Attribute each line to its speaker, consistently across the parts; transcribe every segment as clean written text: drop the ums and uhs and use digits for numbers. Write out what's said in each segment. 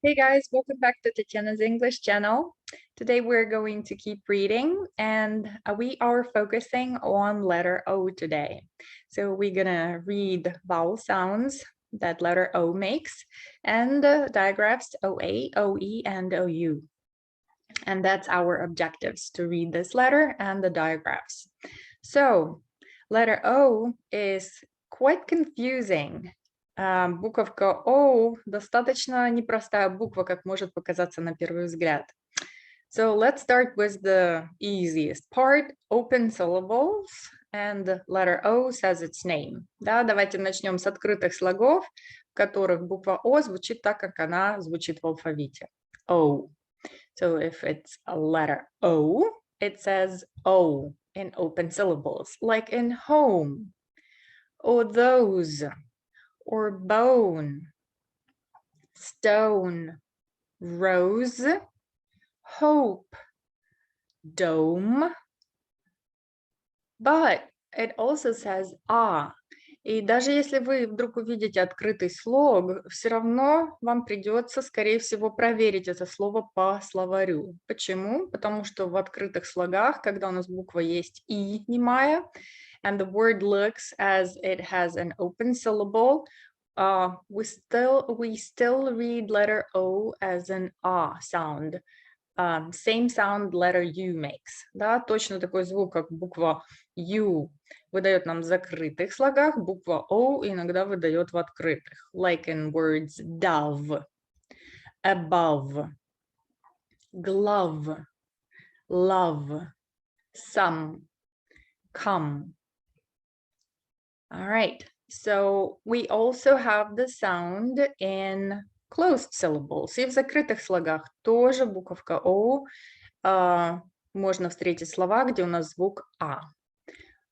Speaker 1: Hey guys, welcome back to Tatiana's English channel. Today we're going to keep reading and we are focusing on letter O today. So we're gonna read vowel sounds that letter O makes and digraphs OA, OE, and OU. And that's our objectives, to read this letter and the digraphs. So letter O is quite confusing. Буковка O достаточно непростая буква, как может показаться на первый взгляд. So let's start with the easiest part, open syllables, and letter O says its name. Да, давайте начнем с открытых слогов, в которых буква О звучит так, как она звучит в алфавите. O. So if it's a letter O, it says O in open syllables, like in home, or those, or bone, stone, rose, hope, dome, but it also says ah. И даже если вы вдруг увидите открытый слог, все равно вам придется, скорее всего, проверить это слово по словарю. Почему? Потому что в открытых слогах, когда у нас буква есть «и» немая, and the word looks as it has an open syllable, we still read letter O as an ah sound. Same sound letter U makes. Да? Точно такой звук, как буква U выдает нам в закрытых слогах, буква O иногда выдает в открытых. Like in words dove, above, glove, love, some, come. All right, so we also have the sound in closed syllables. И в закрытых слогах тоже буковка O. Можно встретить слова, где у нас звук А.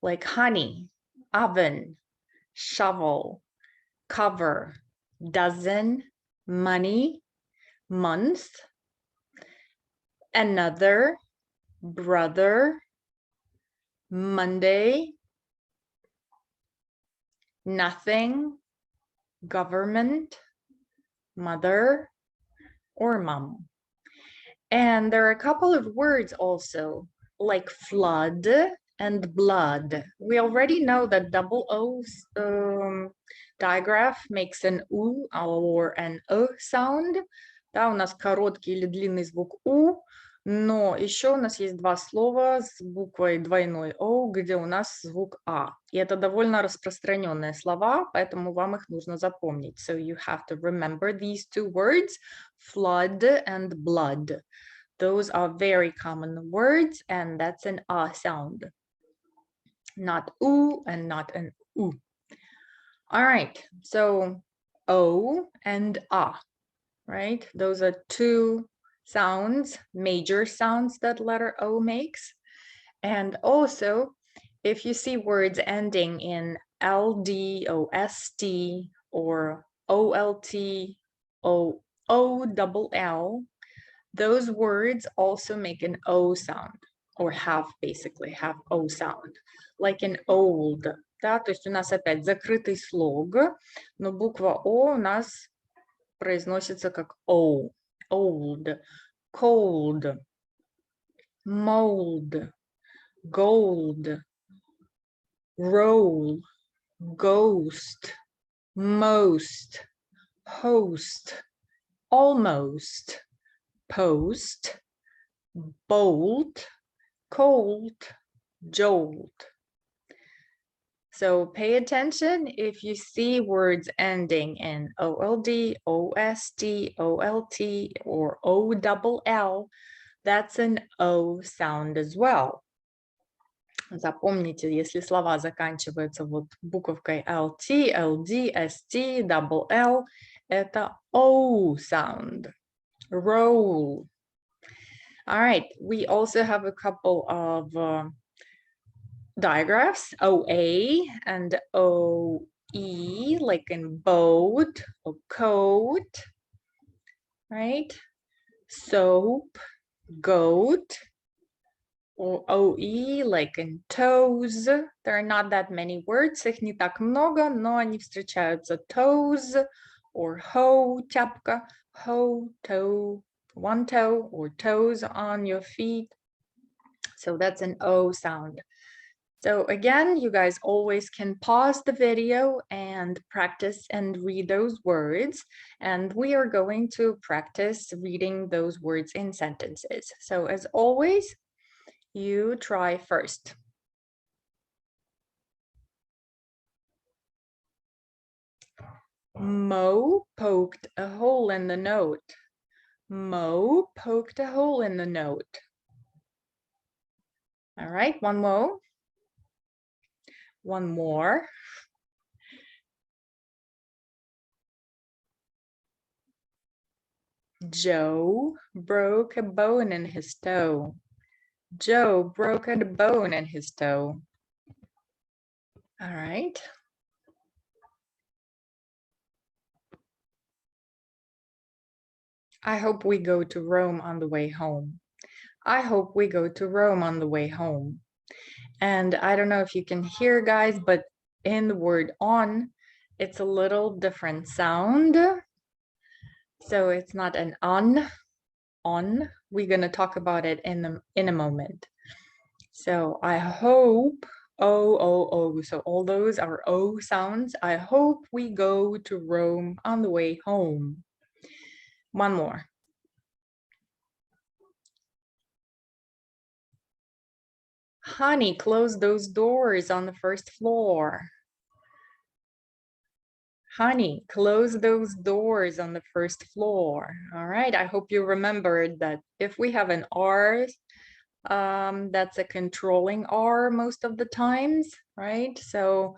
Speaker 1: Like honey, oven, shovel, cover, dozen, money, month, another, brother, Monday, nothing, government, mother, or mom. And there are a couple of words also, like flood and blood. We already know that double O's digraph makes an U or an E sound. Да, у нас короткий или длинный звук У, но еще у нас есть два слова с буквой двойной О, где у нас звук А. И это довольно распространенные слова, поэтому вам их нужно запомнить. So you have to remember these two words, flood and blood. Those are very common words, and that's an A sound. Not U and not an U. All right, so O and A, right? Those are two sounds, major sounds that letter O makes. And also, if you see words ending in LD, OST, or OLT, OOLL, those words also make an O sound, or basically have O sound, like in old. Да? То есть у нас опять закрытый слог, но буква О у нас произносится как O. Old, cold, mold, gold, roll, ghost, most, host, almost, post, bolt, cold, jolt. So pay attention if you see words ending in OLD, OST, OLT, or OLL, that's an O sound as well. Запомните, если слова заканчиваются вот буковкой LT, LD, ST, double L, это O sound. Roll. All right, we also have a couple of digraphs, OA and OE, like in boat or coat, right? Soap, goat, or OE, like in toes. There are not that many words, их не так много, но они встречаются. Toes or ho, чапка, ho, toe, one toe or toes on your feet. So that's an O sound. So again, you guys always can pause the video and practice and read those words. And we are going to practice reading those words in sentences. So as always, you try first. Mo poked a hole in the note. Mo poked a hole in the note. All right, one more. One more. Joe broke a bone in his toe. Joe broke a bone in his toe. All right. I hope we go to Rome on the way home. I hope we go to Rome on the way home. And I don't know if you can hear, guys, but in the word on, it's a little different sound. So it's not an on. We're going to talk about it in a moment. So I hope, O. So all those are O sounds. I hope we go to Rome on the way home. One more. Honey, close those doors on the first floor. Honey, close those doors on the first floor. All right, I hope you remembered that if we have an R, that's a controlling R most of the times, right? So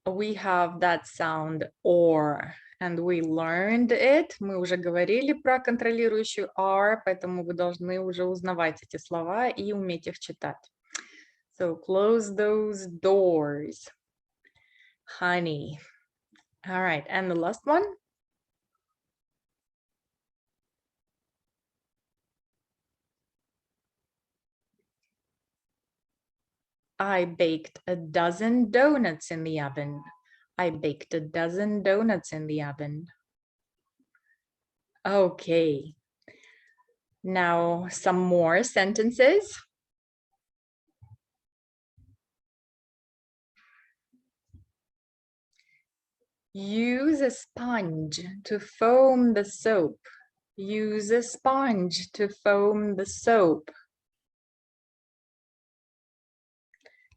Speaker 1: we have that sound or, and we learned it. Мы уже говорили про контролирующую R, поэтому вы должны уже узнавать эти слова и уметь их читать. So close those doors. Honey. All right, and the last one. I baked a dozen donuts in the oven. I baked a dozen donuts in the oven. Okay. Now some more sentences. Use a sponge to foam the soap. Use a sponge to foam the soap.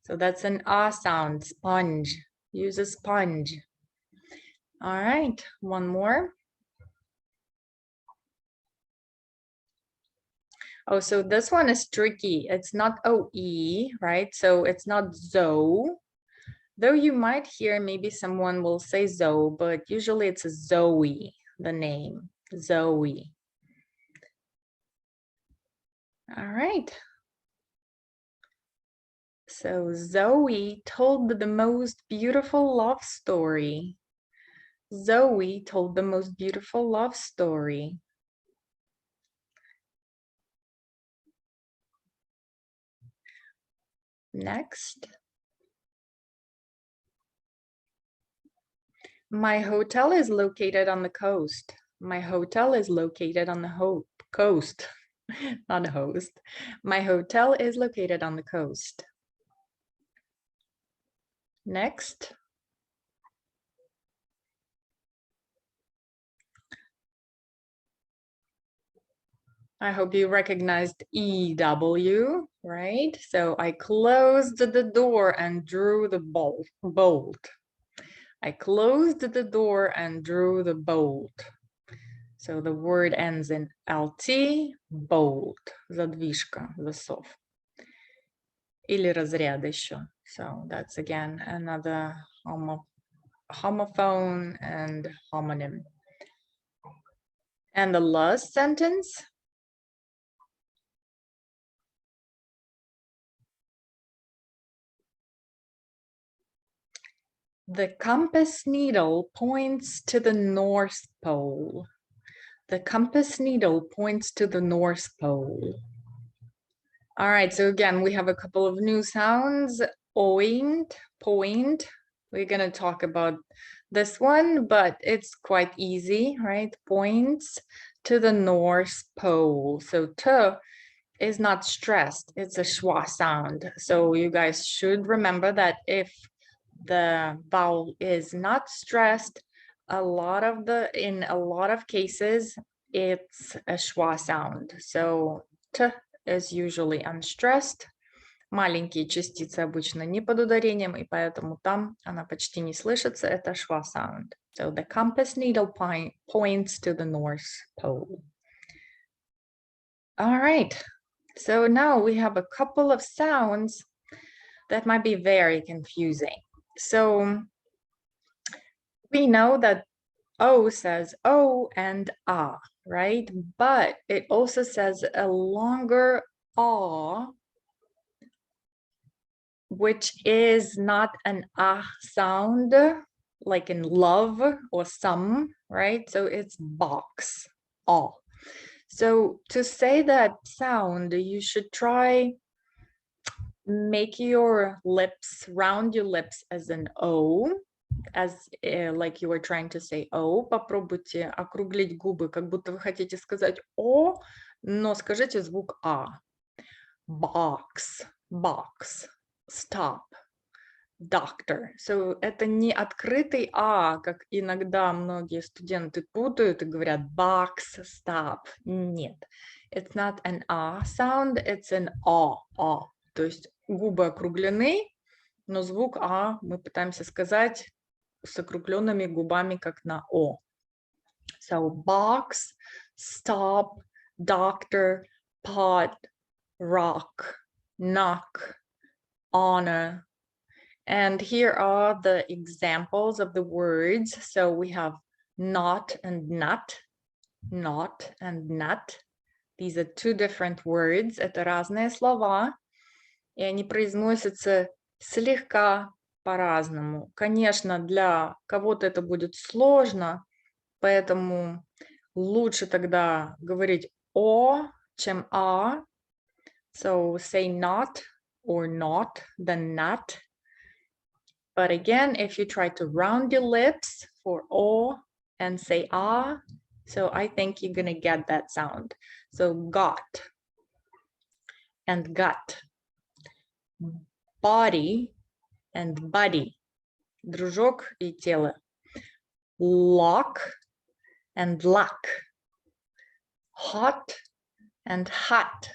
Speaker 1: So that's an A sound, sponge. Use a sponge. All right, one more. Oh, so this one is tricky. It's not OE, right? So it's not Zoe. Though you might hear maybe someone will say Zoe, but usually it's Zoe, the name, Zoe. All right. So Zoe told the most beautiful love story. Zoe told the most beautiful love story. Next. My hotel is located on the coast. My hotel is located on the coast, not a host. My hotel is located on the coast. Next. I hope you recognized EW, right? So I closed the door and drew the bolt. I closed the door and drew the bolt. So the word ends in LT, bolt, задвижка, засов. Или разряд еще. So that's again another homophone and homonym. And the last sentence. The compass needle points to the North Pole. The compass needle points to the North Pole. All right, so again, we have a couple of new sounds. Point. We're going to talk about this one, but it's quite easy, right? Points to the North Pole. So t is not stressed, it's a schwa sound. So you guys should remember that if the vowel is not stressed, in a lot of cases, it's a schwa sound. So t is usually unstressed. Маленькие частицы обычно не под ударением, и поэтому там она почти не слышится. Это schwa sound. So the compass needle points to the North Pole. All right. So now we have a couple of sounds that might be very confusing. So we know that O says O and A, right? But it also says a longer A, which is not an A sound, like in love or some, right? So it's box, A. So to say that sound, you should try make your lips, round your lips as an O, as like you were trying to say O. Попробуйте округлить губы, как будто вы хотите сказать О, но скажите звук А. Box, box, stop, doctor. So это не открытый А, как иногда многие студенты путают и говорят box, stop. Нет. It's not an A sound, it's an A. То есть губы округлены, но звук А мы пытаемся сказать с округленными губами, как на О. So box, stop, doctor, pot, rock, knock, honor. And here are the examples of the words. So we have not and nut, not and nut. These are two different words. Это разные слова, и они произносятся слегка по-разному. Конечно, для кого-то это будет сложно, поэтому лучше тогда говорить О, чем А. So say not or not than not. But again, if you try to round your lips for O and say ah, so I think you're gonna get that sound. So got and gut, body and buddy, дружок и тело, lock and luck, hot and hot.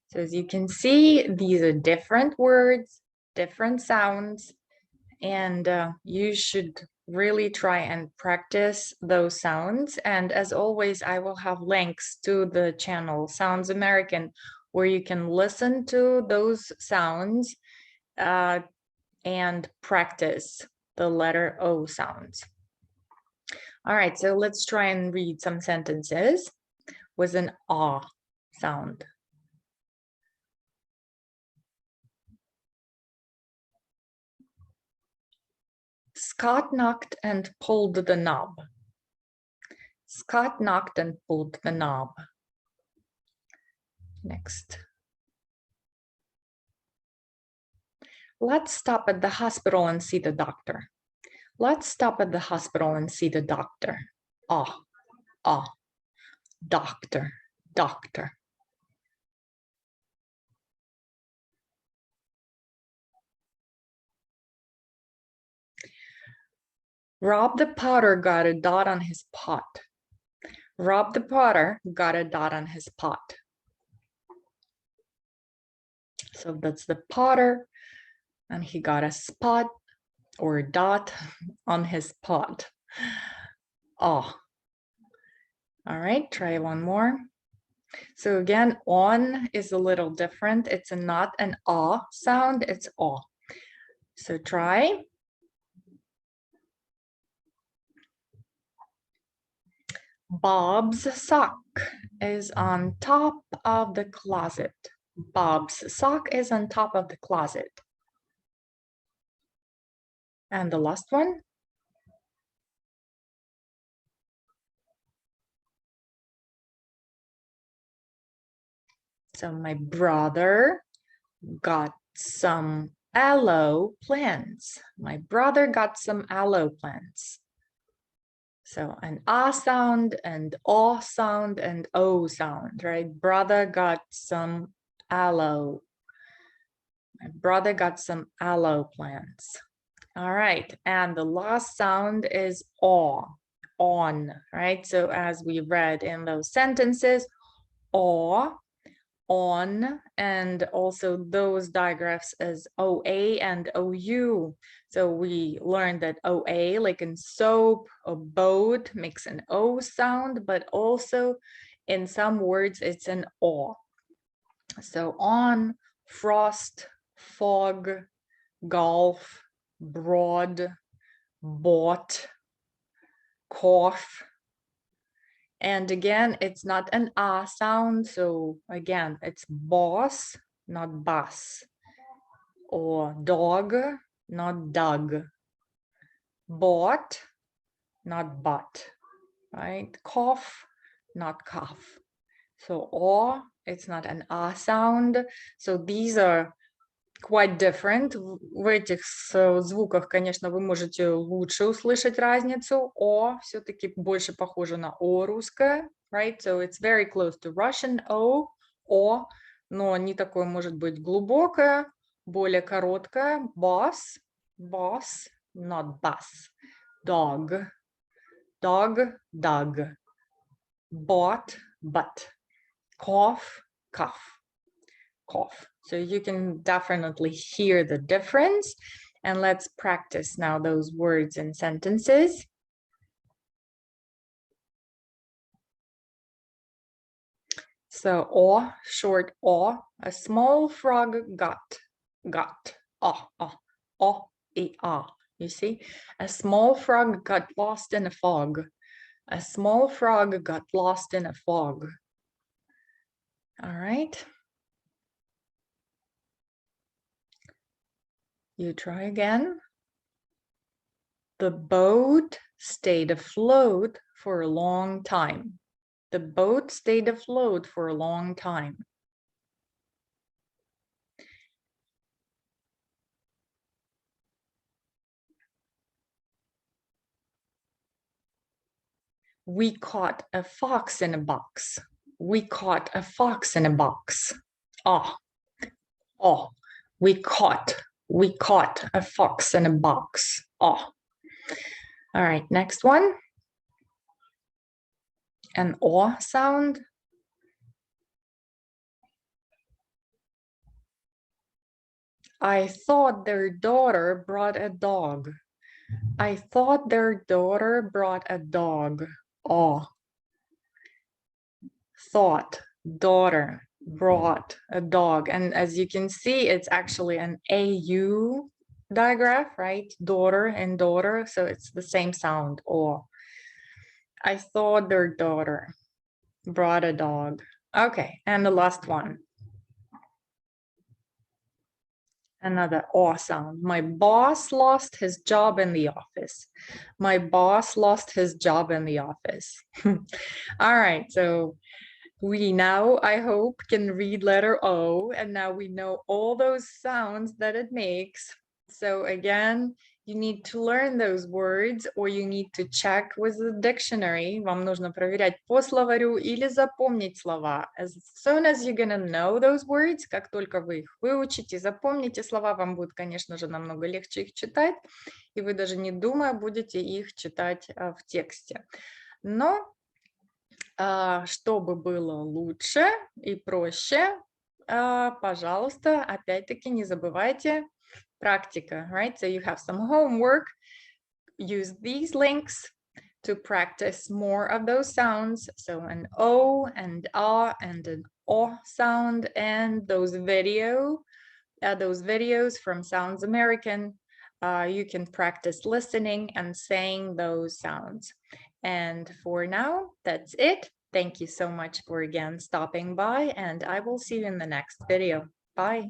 Speaker 1: So as you can see, these are different words, different sounds, and you should really try and practice those sounds. And as always, I will have links to the channel Sounds American, where you can listen to those sounds and practice the letter O sounds. All right, so let's try and read some sentences with an ah sound. Scott knocked and pulled the knob. Scott knocked and pulled the knob. Next. Let's stop at the hospital and see the doctor. Let's stop at the hospital and see the doctor. Ah, doctor, doctor. Rob the Potter got a dot on his pot. Rob the Potter got a dot on his pot. So that's the Potter, and he got a spot or a dot on his pot. Oh. All right, try one more. So again, on is a little different. It's not an ah sound, it's ah. So try. Bob's sock is on top of the closet. Bob's sock is on top of the closet. And the last one. So my brother got some aloe plants. My brother got some aloe plants. So an A sound and O sound and O sound, right? Brother got some aloe. My brother got some aloe plants. All right, and the last sound is O, on, right? So as we read in those sentences, O, on, and also those digraphs as OA and OU. So we learned that OA, like in soap or boat, makes an O sound, but also in some words it's an O. So on, frost, fog, golf, broad, bought, cough. And again, it's not an A sound. So again, it's boss, not bus. Or dog, not dug. Bought, not butt. Right? Cough, not cough. So or, it's not an A sound. So these are quite different. В этих звуках, конечно, вы можете лучше услышать разницу. О все-таки больше похоже на О русское, right? So it's very close to Russian О, но не такое может быть глубокое, более короткое. Boss, boss, not bus. Dog, dog, dug. Bought, butt. Cough, cough. Cough. So you can definitely hear the difference. And let's practice now those words and sentences. So O, short O, a small frog got. O, E, A. You see, a small frog got lost in a fog. A small frog got lost in a fog. All right. You try again. The boat stayed afloat for a long time. The boat stayed afloat for a long time. We caught a fox in a box. We caught a fox in a box. Oh, we caught a fox in a box. Oh. All right, next one. An O sound. I thought their daughter brought a dog. I thought their daughter brought a dog. Oh. Thought, daughter, brought a dog. And as you can see, it's actually an AU digraph, right? Daughter and daughter. So it's the same sound. Or I thought their daughter brought a dog. Okay, and the last one. Another O sound. My boss lost his job in the office. My boss lost his job in the office. All right, so we now, I hope, can read letter O, and now we know all those sounds that it makes. So again, you need to learn those words, or you need to check with the dictionary. Вам нужно проверять по словарю или запомнить слова. As soon as you're gonna know those words, как только вы их выучите, запомните слова, вам будет, конечно же, намного легче их читать, и вы даже не думая будете их читать в тексте. Но чтобы было лучше и проще, пожалуйста, опять-таки не забывайте практика, right? So you have some homework. Use these links to practice more of those sounds. So an O and A and an O sound, and those videos from Sounds American. You can practice listening and saying those sounds. And for now, that's it. Thank you so much for again stopping by, and I will see you in the next video. Bye.